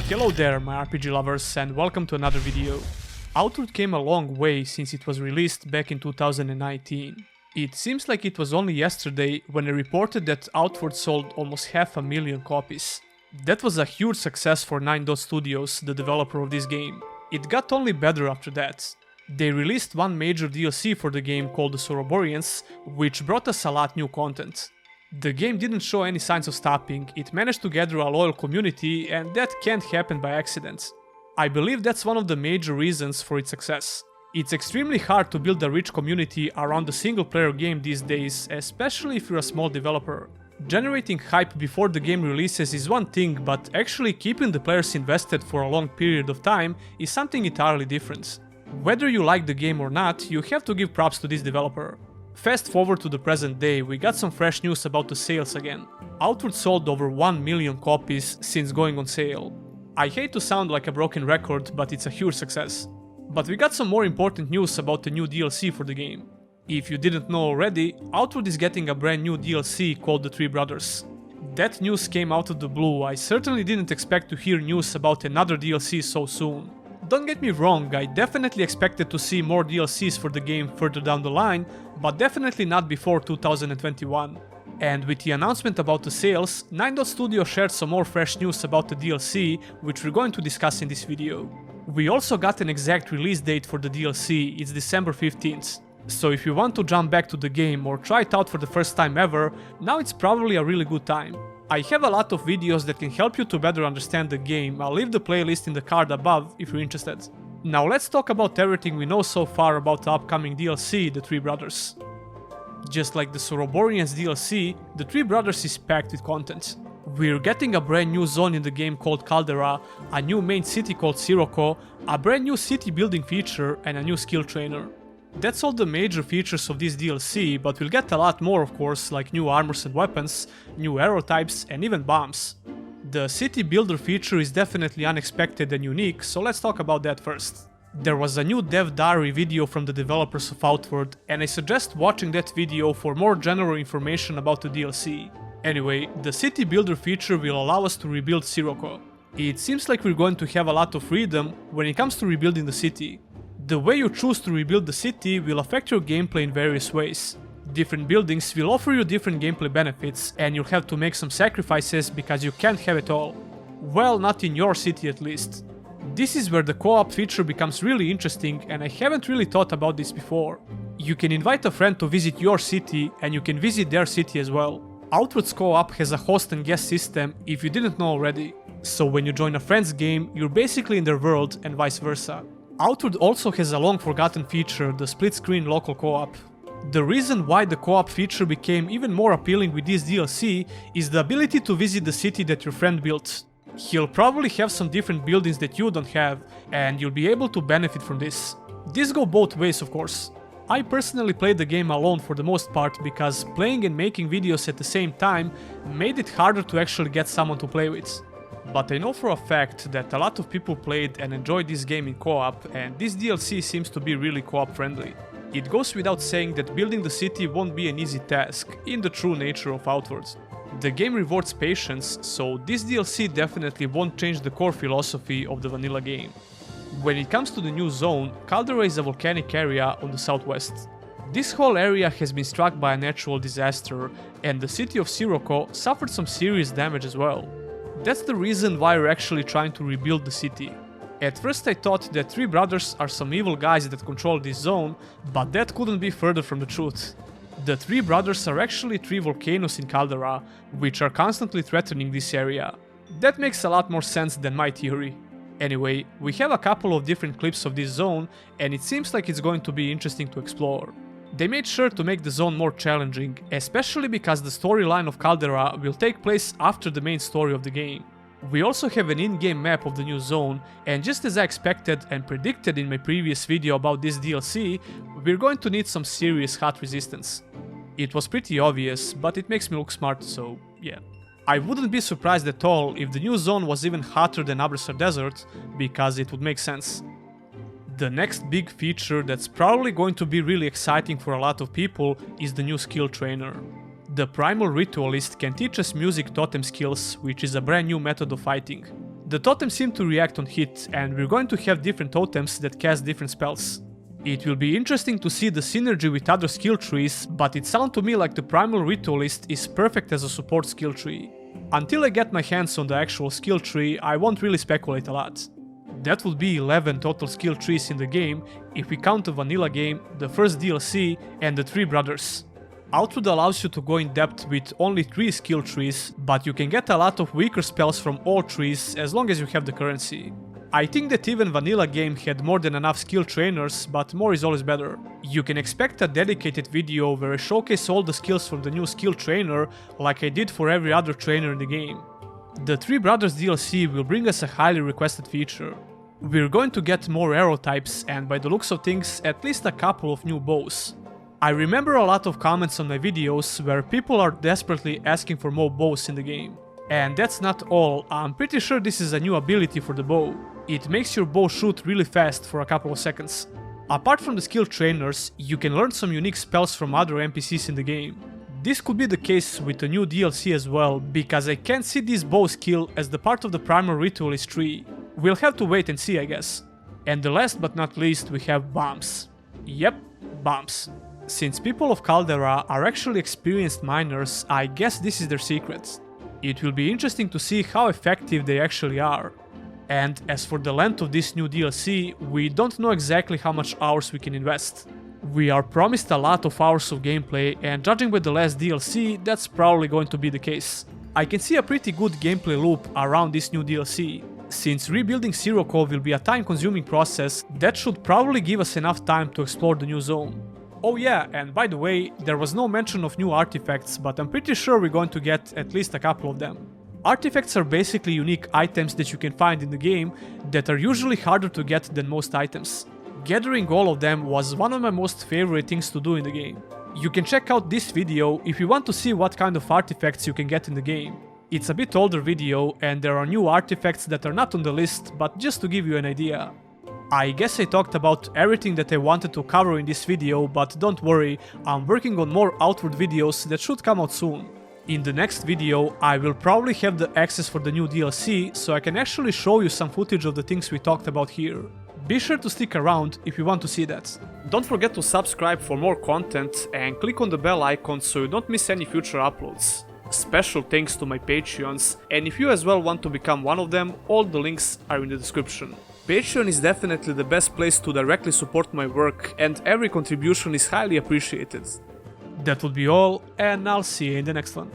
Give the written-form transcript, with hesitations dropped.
Hello there my RPG lovers and welcome to another video. Outward came a long way since it was released back in 2019. It seems like it was only yesterday when I reported that Outward sold almost 500,000 copies. That was a huge success for 9 Dot Studios, the developer of this game. It got only better after that. They released one major DLC for the game called the Soroborians, which brought us a lot new content. The game didn't show any signs of stopping, it managed to gather a loyal community, and that can't happen by accident. I believe that's one of the major reasons for its success. It's extremely hard to build a rich community around a single player game these days, especially if you're a small developer. Generating hype before the game releases is one thing, but actually keeping the players invested for a long period of time is something entirely different. Whether you like the game or not, you have to give props to this developer. Fast forward to the present day, we got some fresh news about the sales again. Outward sold over 1 million copies since going on sale. I hate to sound like a broken record, but it's a huge success. But we got some more important news about the new DLC for the game. If you didn't know already, Outward is getting a brand new DLC called The Three Brothers. That news came out of the blue. I certainly didn't expect to hear news about another DLC so soon. Don't get me wrong, I definitely expected to see more DLCs for the game further down the line, but definitely not before 2021. And with the announcement about the sales, 9 Dot Studio shared some more fresh news about the DLC, which we're going to discuss in this video. We also got an exact release date for the DLC, it's December 15th. So if you want to jump back to the game or try it out for the first time ever, now it's probably a really good time. I have a lot of videos that can help you to better understand the game. I'll leave the playlist in the card above if you're interested. Now let's talk about everything we know so far about the upcoming DLC, The Three Brothers. Just like the Soroborians DLC, The Three Brothers is packed with content. We're getting a brand new zone in the game called Caldera, a new main city called Sirocco, a brand new city building feature, and a new skill trainer. That's all the major features of this DLC, but we'll get a lot more of course, like new armors and weapons, new arrow types, and even bombs. The city builder feature is definitely unexpected and unique, so let's talk about that first. There was a new dev diary video from the developers of Outward, and I suggest watching that video for more general information about the DLC. Anyway, the city builder feature will allow us to rebuild Sirocco. It seems like we're going to have a lot of freedom when it comes to rebuilding the city. The way you choose to rebuild the city will affect your gameplay in various ways. Different buildings will offer you different gameplay benefits, and you'll have to make some sacrifices because you can't have it all. Well, not in your city at least. This is where the co-op feature becomes really interesting, and I haven't really thought about this before. You can invite a friend to visit your city, and you can visit their city as well. Outward's co-op has a host and guest system if you didn't know already. So when you join a friend's game, you're basically in their world and vice versa. Outward also has a long forgotten feature, the split screen local co-op. The reason why the co-op feature became even more appealing with this DLC is the ability to visit the city that your friend built. He'll probably have some different buildings that you don't have, and you'll be able to benefit from this. This goes both ways of course. I personally played the game alone for the most part because playing and making videos at the same time made it harder to actually get someone to play with. But I know for a fact that a lot of people played and enjoyed this game in co-op, and this DLC seems to be really co-op friendly. It goes without saying that building the city won't be an easy task, in the true nature of Outward. The game rewards patience, so this DLC definitely won't change the core philosophy of the vanilla game. When it comes to the new zone, Caldera is a volcanic area on the southwest. This whole area has been struck by a natural disaster, and the city of Sirocco suffered some serious damage as well. That's the reason why we're actually trying to rebuild the city. At first I thought that Three Brothers are some evil guys that control this zone, but that couldn't be further from the truth. The Three Brothers are actually 3 volcanoes in Caldera, which are constantly threatening this area. That makes a lot more sense than my theory. Anyway, we have a couple of different clips of this zone, and it seems like it's going to be interesting to explore. They made sure to make the zone more challenging, especially because the storyline of Caldera will take place after the main story of the game. We also have an in-game map of the new zone, and just as I expected and predicted in my previous video about this DLC, we're going to need some serious hot resistance. It was pretty obvious, but it makes me look smart, so yeah. I wouldn't be surprised at all if the new zone was even hotter than Abrasar Desert, because it would make sense. The next big feature that's probably going to be really exciting for a lot of people is the new skill trainer. The Primal Ritualist can teach us music totem skills, which is a brand new method of fighting. The totems seem to react on hit, and we're going to have different totems that cast different spells. It will be interesting to see the synergy with other skill trees, but it sounds to me like the Primal Ritualist is perfect as a support skill tree. Until I get my hands on the actual skill tree, I won't really speculate a lot. That would be 11 total skill trees in the game if we count the vanilla game, the first DLC, and the 3 brothers. Outward allows you to go in depth with only 3 skill trees, but you can get a lot of weaker spells from all trees as long as you have the currency. I think that even vanilla game had more than enough skill trainers, but more is always better. You can expect a dedicated video where I showcase all the skills from the new skill trainer like I did for every other trainer in the game. The 3 Brothers DLC will bring us a highly requested feature. We're going to get more arrow types and by the looks of things at least a couple of new bows. I remember a lot of comments on my videos where people are desperately asking for more bows in the game. And that's not all, I'm pretty sure this is a new ability for the bow. It makes your bow shoot really fast for a couple of seconds. Apart from the skill trainers, you can learn some unique spells from other NPCs in the game. This could be the case with the new DLC as well, because I can't see this bow skill as the part of the Primal Ritualist tree. We'll have to wait and see, I guess. And the last but not least, we have bombs. Yep, bombs. Since people of Caldera are actually experienced miners, I guess this is their secret. It will be interesting to see how effective they actually are. And as for the length of this new DLC, we don't know exactly how much hours we can invest. We are promised a lot of hours of gameplay, and judging by the last DLC, that's probably going to be the case. I can see a pretty good gameplay loop around this new DLC. Since rebuilding Zero Cove will be a time-consuming process, that should probably give us enough time to explore the new zone. Oh yeah, and by the way, there was no mention of new artifacts, but I'm pretty sure we're going to get at least a couple of them. Artifacts are basically unique items that you can find in the game that are usually harder to get than most items. Gathering all of them was one of my most favorite things to do in the game. You can check out this video if you want to see what kind of artifacts you can get in the game. It's a bit older video and there are new artifacts that are not on the list, but just to give you an idea. I guess I talked about everything that I wanted to cover in this video, but don't worry, I'm working on more outward videos that should come out soon. In the next video, I will probably have the access for the new DLC, so I can actually show you some footage of the things we talked about here. Be sure to stick around if you want to see that. Don't forget to subscribe for more content and click on the bell icon so you don't miss any future uploads. Special thanks to my Patreons, and if you as well want to become one of them, all the links are in the description. Patreon is definitely the best place to directly support my work, and every contribution is highly appreciated. That would be all, and I'll see you in the next one.